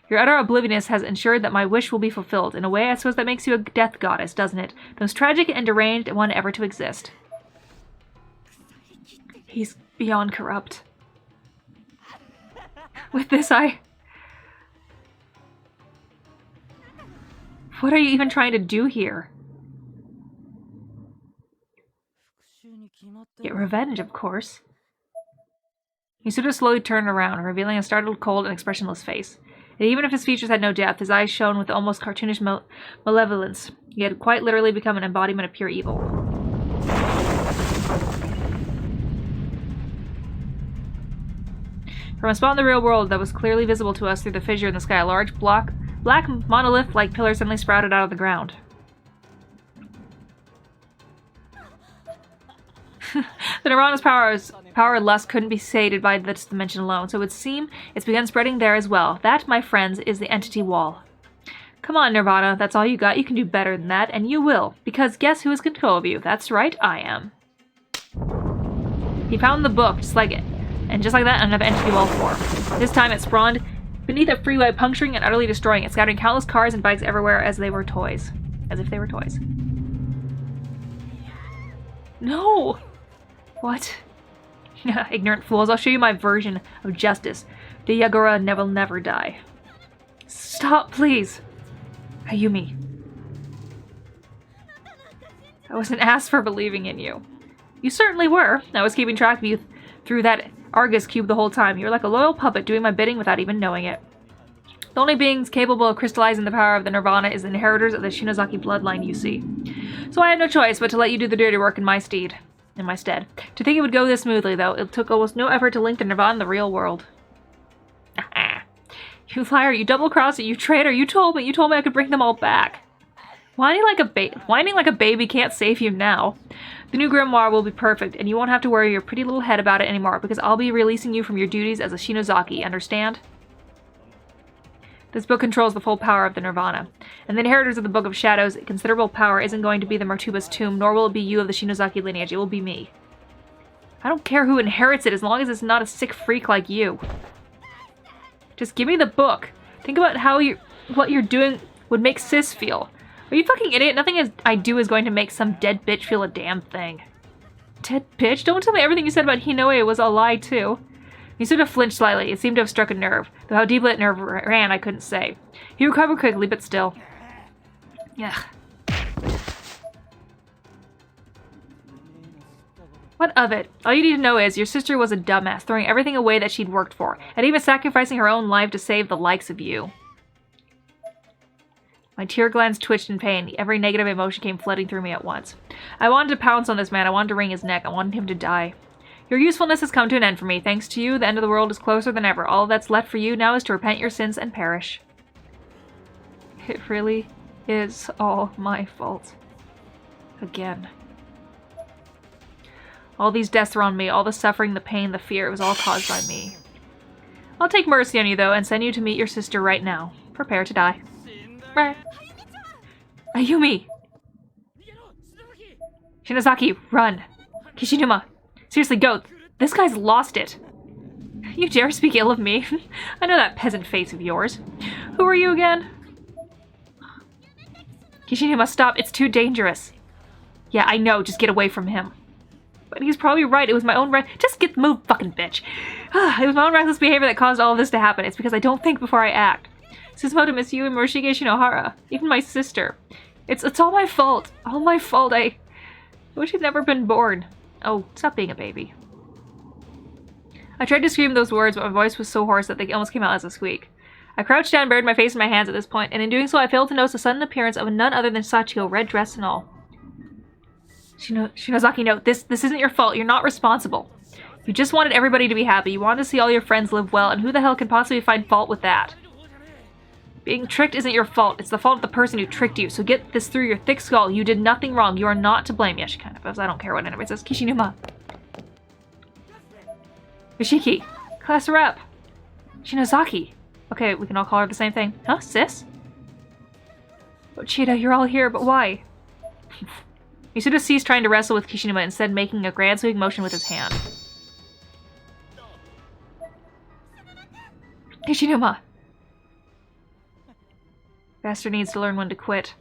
Your utter obliviousness has ensured that my wish will be fulfilled. In a way, I suppose that makes you a death goddess, doesn't it? The most tragic and deranged one ever to exist. He's beyond corrupt. With this, What are you even trying to do here? Get revenge, of course. Yasuda slowly turned around, revealing a startled, cold, and expressionless face. And even if his features had no depth, his eyes shone with almost cartoonish malevolence. He had quite literally become an embodiment of pure evil. From a spot in the real world that was clearly visible to us through the fissure in the sky, a large black monolith-like pillar suddenly sprouted out of the ground. The Nirvana's power and lust couldn't be sated by this dimension alone, so it would seem it's begun spreading there as well. That, my friends, is the entity wall. Come on, Nirvana, that's all you got. You can do better than that, and you will. Because guess who is in control of you? That's right, I am. He found the book, just like it. And just like that, another entity wall formed. This time it spawned beneath a freeway, puncturing and utterly destroying it, scattering countless cars and bikes everywhere as they were toys. As if they were toys. No! What? Ignorant fools, I'll show you my version of justice. The Yagura will never die. Stop, please! Ayumi. I wasn't asked for believing in you. You certainly were. I was keeping track of you through that Argus cube the whole time. You're like a loyal puppet doing my bidding without even knowing it. The only beings capable of crystallizing the power of the Nirvana is the inheritors of the Shinozaki bloodline you see. So I had no choice but to let you do the dirty work in my stead. To think it would go this smoothly, though, it took almost no effort to link the Nirvana and the real world. You liar, you double-crossed it, you traitor, you told me I could bring them all back. Whining like a baby can't save you now. The new grimoire will be perfect, and you won't have to worry your pretty little head about it anymore, because I'll be releasing you from your duties as a Shinozaki, understand? This book controls the full power of the Nirvana, and the inheritors of the Book of Shadows' considerable power isn't going to be the Martuba's tomb, nor will it be you of the Shinozaki lineage, it will be me. I don't care who inherits it, as long as it's not a sick freak like you. Just give me the book. Think about what you're doing would make Sis feel. Are you fucking idiot? Nothing I do is going to make some dead bitch feel a damn thing. Dead bitch? Don't tell me everything you said about Hinoe was a lie, too. Yasuda flinched slightly. It seemed to have struck a nerve. Though how deeply that nerve ran, I couldn't say. He recovered quickly, but still. Ugh. What of it? All you need to know is your sister was a dumbass, throwing everything away that she'd worked for, and even sacrificing her own life to save the likes of you. My tear glands twitched in pain. Every negative emotion came flooding through me at once. I wanted to pounce on this man. I wanted to wring his neck. I wanted him to die. Your usefulness has come to an end for me. Thanks to you, the end of the world is closer than ever. All that's left for you now is to repent your sins and perish. It really is all my fault. Again. All these deaths were on me. All the suffering, the pain, the fear. It was all caused by me. I'll take mercy on you, though, and send you to meet your sister right now. Prepare to die. Right. Ayumi! Shinozaki, run! Kishinuma! Seriously, go. This guy's lost it. You dare speak ill of me? I know that peasant face of yours. Who are you again? Kishinuma, stop. It's too dangerous. Yeah, I know. Just get away from him. But he's probably right. It was my own Just get moved, fucking bitch. It was my own reckless behavior that caused all of this to happen. It's because I don't think before I act. Suzumoto miss you and Murashige Shinohara. Even my sister. It's all my fault. All my fault. I wish I'd never been born. Oh, stop being a baby. I tried to scream those words, but my voice was so hoarse that they almost came out as a squeak. I crouched down and buried my face in my hands at this point, and in doing so I failed to notice the sudden appearance of none other than Sachiko, red dress and all. Shinozaki, no, this isn't your fault. You're not responsible. You just wanted everybody to be happy. You wanted to see all your friends live well, and who the hell can possibly find fault with that? Being tricked isn't your fault. It's the fault of the person who tricked you. So get this through your thick skull. You did nothing wrong. You are not to blame. Yeah, she kind of is. I don't care what anybody says. Kishinuma. Yoshiki. Class rep. Shinozaki. Okay, we can all call her the same thing. Huh, sis? Oh, Cheetah, you're all here, but why? He should have ceased trying to wrestle with Kishinuma, instead making a grand sweeping motion with his hand. Kishinuma! Bastard needs to learn when to quit.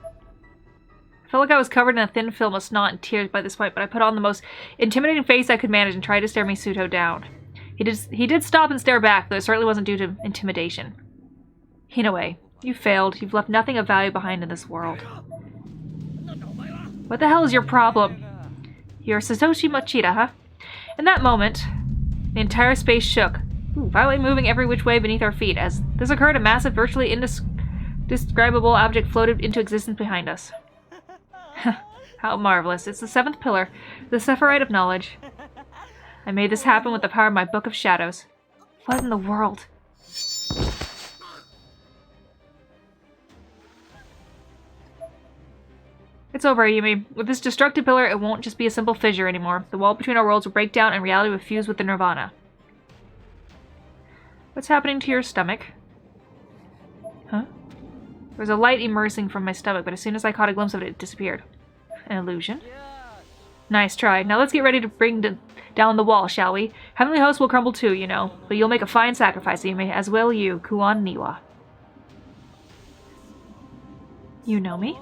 I felt like I was covered in a thin film of snot and tears by this point, but I put on the most intimidating face I could manage and tried to stare Misuto down. He did stop and stare back, though it certainly wasn't due to intimidation. Hinoue, you failed. You've left nothing of value behind in this world. What the hell is your problem? You're Satoshi Machida, huh? In that moment, the entire space shook, violently moving every which way beneath our feet. As this occurred, a massive, virtually indescribable object floated into existence behind us. How marvelous. It's the seventh pillar, the Sephirite of Knowledge. I made this happen with the power of my Book of Shadows. What in the world? It's over, Ayumi. With this destructive pillar, it won't just be a simple fissure anymore. The wall between our worlds will break down and reality will fuse with the Nirvana. What's happening to your stomach? Huh? There was a light emerging from my stomach, but as soon as I caught a glimpse of it, it disappeared. An illusion? Nice try. Now let's get ready to bring down the wall, shall we? Heavenly hosts will crumble too, you know. But you'll make a fine sacrifice, Ayumi, as will you, Kuon Niwa. You know me?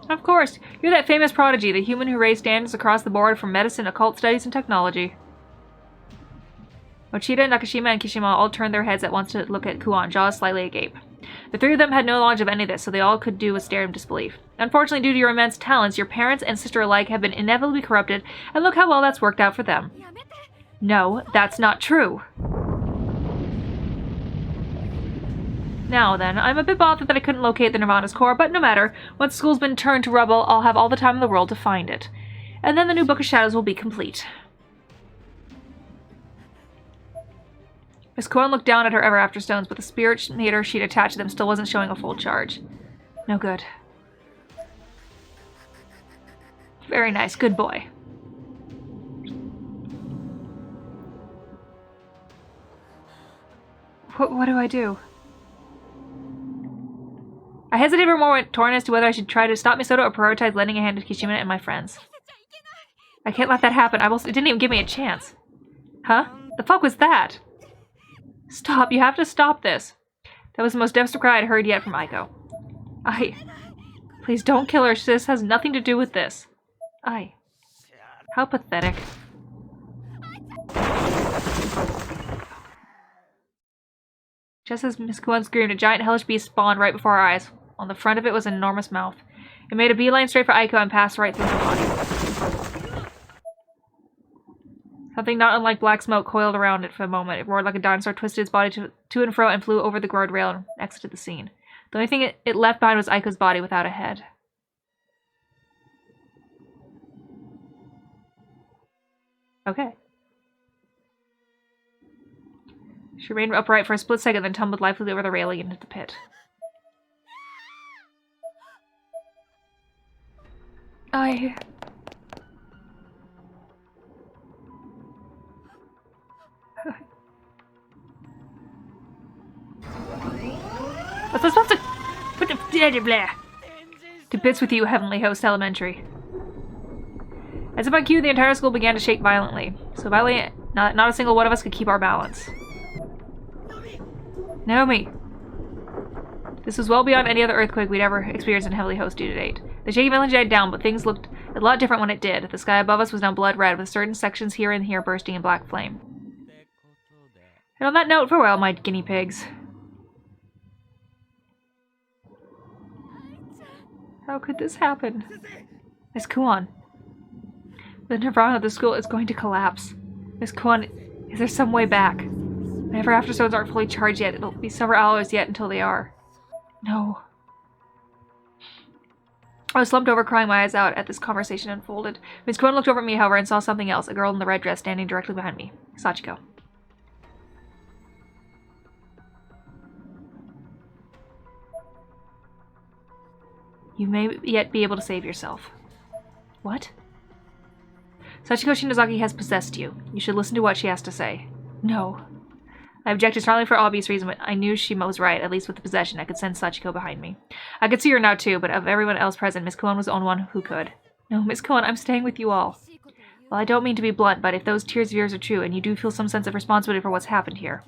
Of course. You're that famous prodigy, the human who raised standards across the board from medicine, occult studies, and technology. Mochida, Nakashima, and Kishima all turned their heads at once to look at Kuon, jaws slightly agape. The three of them had no knowledge of any of this, so they all could do was stare in disbelief. Unfortunately, due to your immense talents, your parents and sister alike have been inevitably corrupted, and look how well that's worked out for them. No, that's not true. Now then, I'm a bit bothered that I couldn't locate the Nirvana's core, but no matter. Once the school's been turned to rubble, I'll have all the time in the world to find it. And then the new Book of Shadows will be complete. Miss Kuon looked down at her ever-after stones, but the spirit meter she'd attached to them still wasn't showing a full charge. No good. Very nice. Good boy. What do I do? I hesitated for a moment, torn as to whether I should try to stop Misoto or prioritize lending a hand to Kishima and my friends. I can't let that happen. It didn't even give me a chance. Huh? The fuck was that? Stop. You have to stop this. That was the most devastating cry I'd heard yet from Aiko. Please don't kill her. This has nothing to do with this. How pathetic. Just as Miss Kuon screamed, a giant hellish beast spawned right before our eyes. On the front of it was an enormous mouth. It made a beeline straight for Aiko and passed right through her body. Something not unlike black smoke coiled around it for a moment. It roared like a dinosaur, twisted its body to and fro, and flew over the guardrail and exited the scene. The only thing it left behind was Aiko's body without a head. Okay. She remained upright for a split second, then tumbled lifelessly over the railing into the pit. What's I supposed to... To bits with you, Heavenly Host Elementary. As if on cue, the entire school began to shake violently. So violently, not a single one of us could keep our balance. Naomi! This was well beyond any other earthquake we'd ever experienced in Heavenly Host due to date. The shaking eventually died down, but things looked a lot different when it did. The sky above us was now blood red, with certain sections here and here bursting in black flame. And on that note, farewell, my guinea pigs. How could this happen? Miss Kuon. The Nirvana of the school is going to collapse. Miss Kuon, is there some way back? Whenever afterstones aren't fully charged yet, it'll be several hours yet until they are. No. I was slumped over, crying my eyes out as this conversation unfolded. Miss Kuon looked over at me, however, and saw something else, a girl in the red dress standing directly behind me. Sachiko. You may yet be able to save yourself. What? Sachiko Shinozaki has possessed you. You should listen to what she has to say. No. I objected strongly for obvious reason, but I knew she was right, at least with the possession. I could sense Sachiko behind me. I could see her now too, but of everyone else present, Miss Kuon was the only one who could. No, Miss Kuon, I'm staying with you all. Well, I don't mean to be blunt, but if those tears of yours are true, and you do feel some sense of responsibility for what's happened here,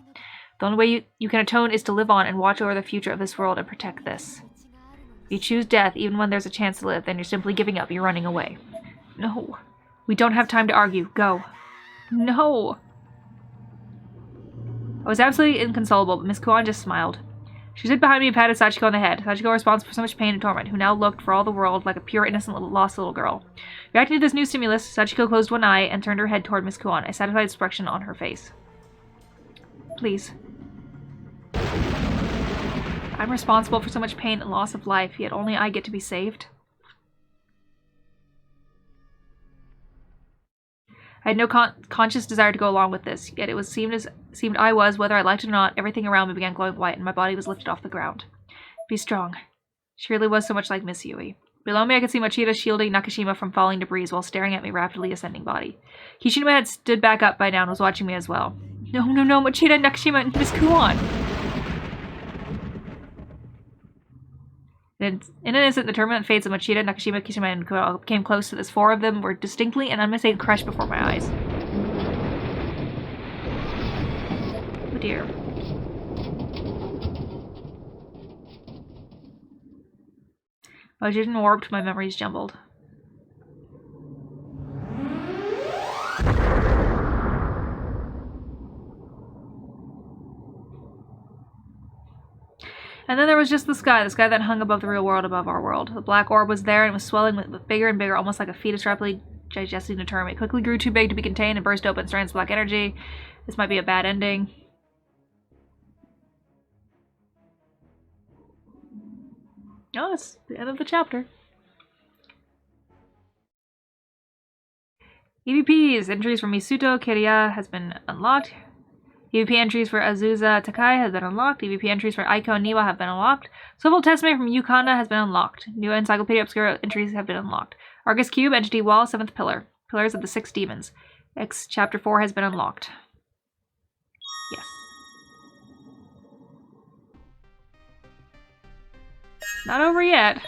the only way you can atone is to live on and watch over the future of this world and protect this. If you choose death, even when there's a chance to live, then you're simply giving up. You're running away. No. We don't have time to argue. Go. No. I was absolutely inconsolable, but Miss Kuon just smiled. She stood behind me and patted Sachiko on the head. Sachiko responsible for so much pain and torment, who now looked for all the world like a pure, innocent, lost little girl. Reacting to this new stimulus, Sachiko closed one eye and turned her head toward Miss Kuon, a satisfied expression on her face. Please. I'm responsible for so much pain and loss of life, yet only I get to be saved. I had no conscious desire to go along with this, yet it seemed I was, whether I liked it or not. Everything around me began glowing white, and my body was lifted off the ground. Be strong. She really was so much like Miss Yui. Below me I could see Mochida shielding Nakashima from falling debris while staring at my rapidly ascending body. Kishinuma had stood back up by now and was watching me as well. No, Mochida, Nakashima, and Miss Kuon! In an instant, the turbulent fates of Mochida, Nakashima, Kishinuma, and Kuon came close to this. Four of them were distinctly and unmistakably crushed before my eyes. Oh dear. My vision warped, my memories jumbled. And then there was just the sky that hung above the real world, above our world. The black orb was there and was swelling with bigger and bigger, almost like a fetus rapidly digesting a term. It quickly grew too big to be contained and burst open, strands of black energy. This might be a bad ending. Oh, it's the end of the chapter. EVPs. Entries for Misuto Kiriya has been unlocked. EVP entries for Azusa Takai have been unlocked. EVP entries for Aiko and Niwa have been unlocked. Civil Testament from Yukana has been unlocked. New Encyclopedia Obscura entries have been unlocked. Argus Cube, Entity Wall, 7th Pillar. Pillars of the 6 Demons. X Chapter 4 has been unlocked. Yes. It's not over yet.